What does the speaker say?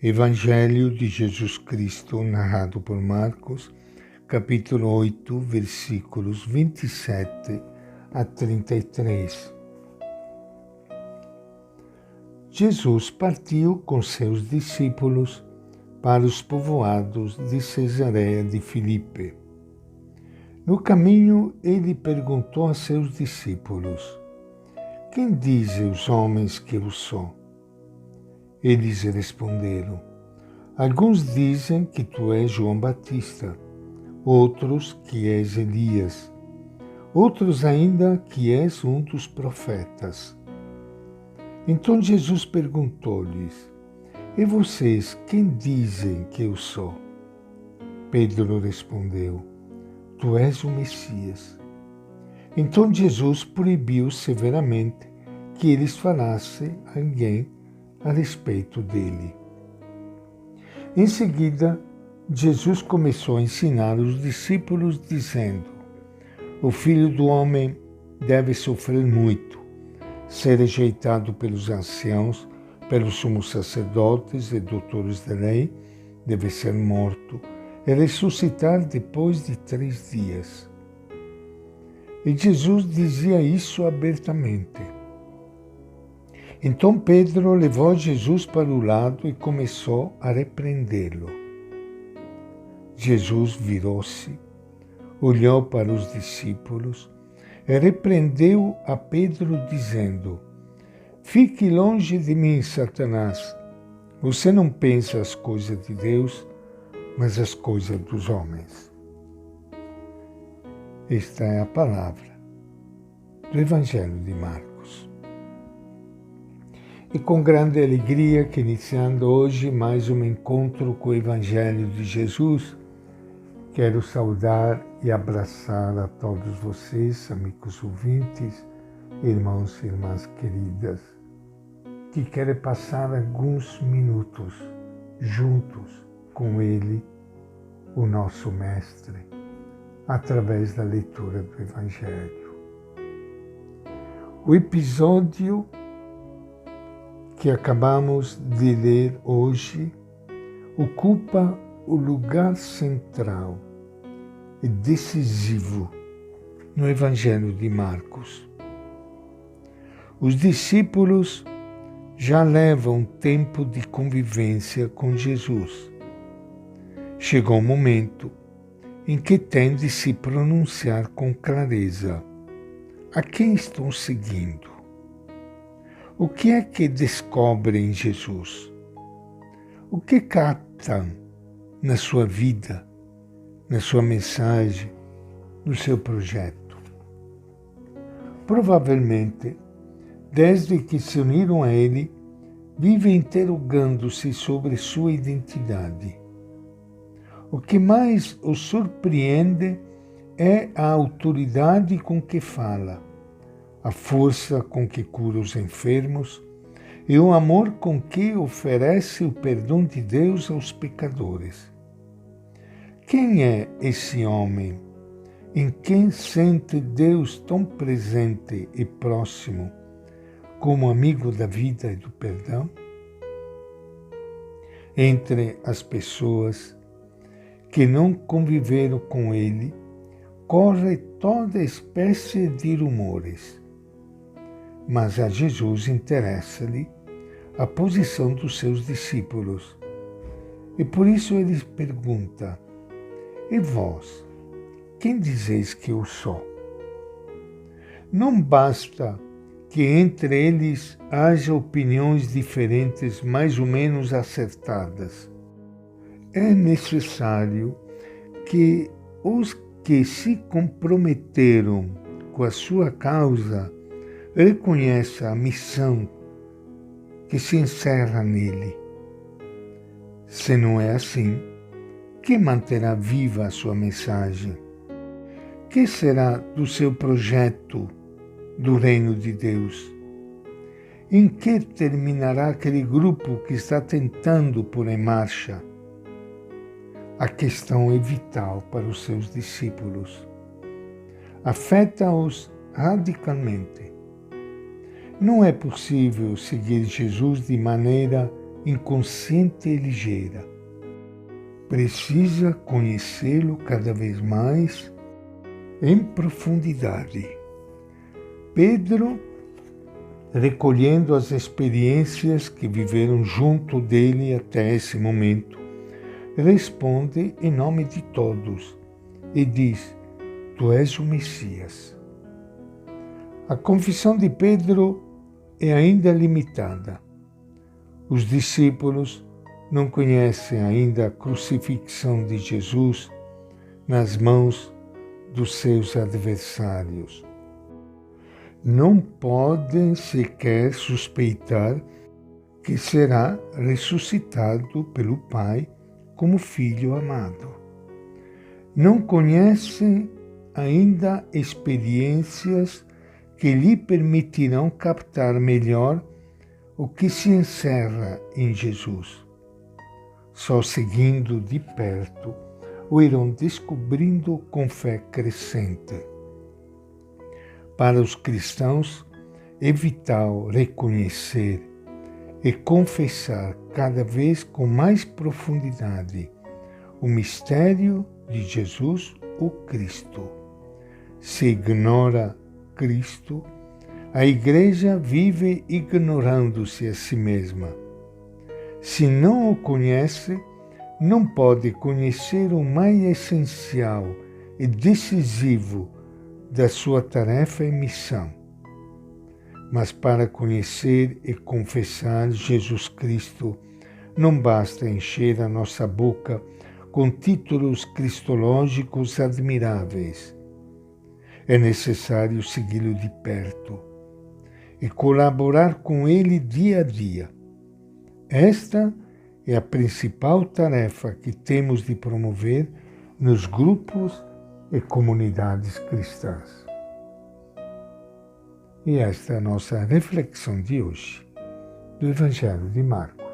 Evangelho de Jesus Cristo, narrado por Marcos, capítulo 8, versículos 27 a 33. Jesus partiu com seus discípulos para os povoados de Cesareia de Filipe. No caminho, ele perguntou a seus discípulos: "Quem dizem os homens que eu sou?" Eles responderam: "Alguns dizem que tu és João Batista, outros que és Elias, outros ainda que és um dos profetas." Então Jesus perguntou-lhes: "E vocês, quem dizem que eu sou?" Pedro respondeu: "Tu és o Messias." Então Jesus proibiu severamente que eles falassem a ninguém a respeito dele. Em seguida, Jesus começou a ensinar os discípulos, dizendo: "O Filho do Homem deve sofrer muito, ser rejeitado pelos anciãos, pelos sumos sacerdotes e doutores da lei, deve ser morto e ressuscitar depois de 3 dias." E Jesus dizia isso abertamente. Então Pedro levou Jesus para o lado e começou a repreendê-lo. Jesus virou-se, olhou para os discípulos e repreendeu a Pedro, dizendo: "Fique longe de mim, Satanás. Você não pensa as coisas de Deus, mas as coisas dos homens." Esta é a palavra do Evangelho de Marcos. E com grande alegria que iniciando hoje mais um encontro com o Evangelho de Jesus, quero saudar e abraçar a todos vocês, amigos ouvintes, irmãos e irmãs queridas, que querem passar alguns minutos juntos com Ele, o nosso Mestre, através da leitura do Evangelho. O episódio que acabamos de ler hoje ocupa o lugar central e decisivo no Evangelho de Marcos. Os discípulos já levam tempo de convivência com Jesus. Chegou o momento em que têm de se pronunciar com clareza: a quem estão seguindo? O que é que descobrem em Jesus? O que captam na sua vida, na sua mensagem, no seu projeto? Provavelmente, desde que se uniram a Ele, vivem interrogando-se sobre sua identidade. O que mais os surpreende é a autoridade com que fala, a força com que cura os enfermos e o amor com que oferece o perdão de Deus aos pecadores. Quem é esse homem em quem sente Deus tão presente e próximo, como amigo da vida e do perdão? Entre as pessoas que não conviveram com Ele, corre toda espécie de rumores. Mas a Jesus interessa-lhe a posição dos seus discípulos. E por isso ele pergunta: "E vós, quem dizeis que eu sou?" Não basta que entre eles haja opiniões diferentes mais ou menos acertadas. É necessário que os que se comprometeram com a sua causa reconheça a missão que se encerra nele. Se não é assim, quem manterá viva a sua mensagem? Que será do seu projeto do reino de Deus? Em que terminará aquele grupo que está tentando pôr em marcha? A questão é vital para os seus discípulos. Afeta-os radicalmente. Não é possível seguir Jesus de maneira inconsciente e ligeira. Precisa conhecê-lo cada vez mais em profundidade. Pedro, recolhendo as experiências que viveram junto dele até esse momento, responde em nome de todos e diz: Tu és o Messias. A confissão de Pedro é ainda limitada. Os discípulos não conhecem ainda a crucifixão de Jesus nas mãos dos seus adversários. Não podem sequer suspeitar que será ressuscitado pelo Pai como Filho amado. Não conhecem ainda experiências que lhe permitirão captar melhor o que se encerra em Jesus. Só seguindo de perto o irão descobrindo com fé crescente. Para os cristãos, é vital reconhecer e confessar cada vez com mais profundidade o mistério de Jesus, o Cristo. Se ignora Cristo, a Igreja vive ignorando-se a si mesma. Se não o conhece, não pode conhecer o mais essencial e decisivo da sua tarefa e missão. Mas para conhecer e confessar Jesus Cristo, não basta encher a nossa boca com títulos cristológicos admiráveis. É necessário segui-lo de perto e colaborar com ele dia a dia. Esta é a principal tarefa que temos de promover nos grupos e comunidades cristãs. E esta é a nossa reflexão de hoje do Evangelho de Marcos.